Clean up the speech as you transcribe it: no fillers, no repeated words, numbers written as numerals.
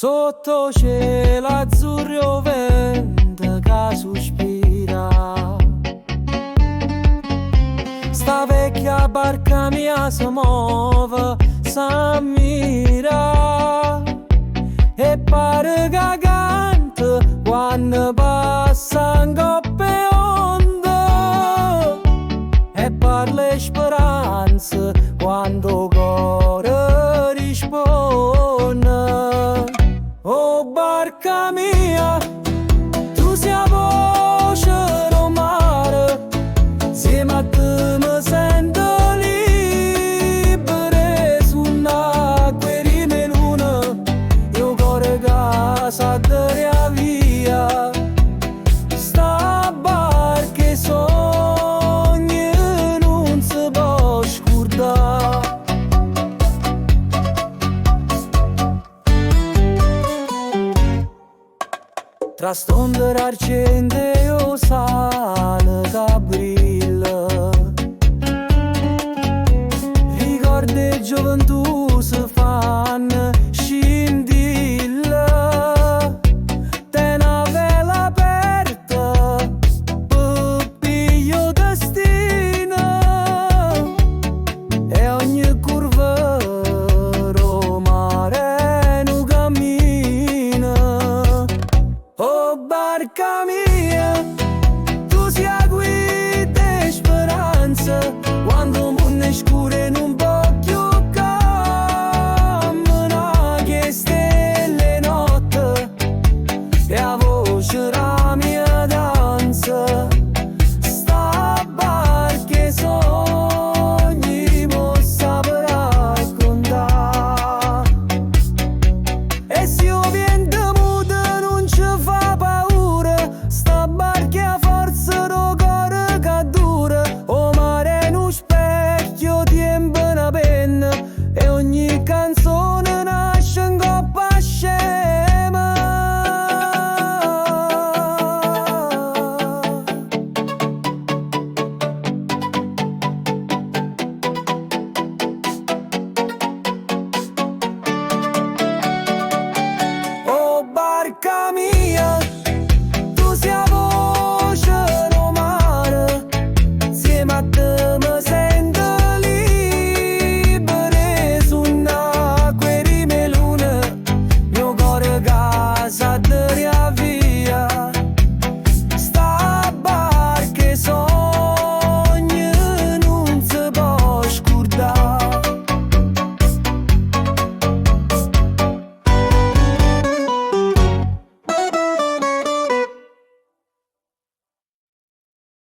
Sotto cielo azzurro vento che sospira. Sta vecchia barca mia si muove, s'ammira e pare che canta quando passa in coppe onde e parla speranza quando cuore risponde. Oh barca mia, tu sei la voce del mare, insieme a te mi sento libera su un'acqua di luna, io cuore che sa dare via. Sta barca e sogni non si può scordare. Tra stondere argente io sale che brilla.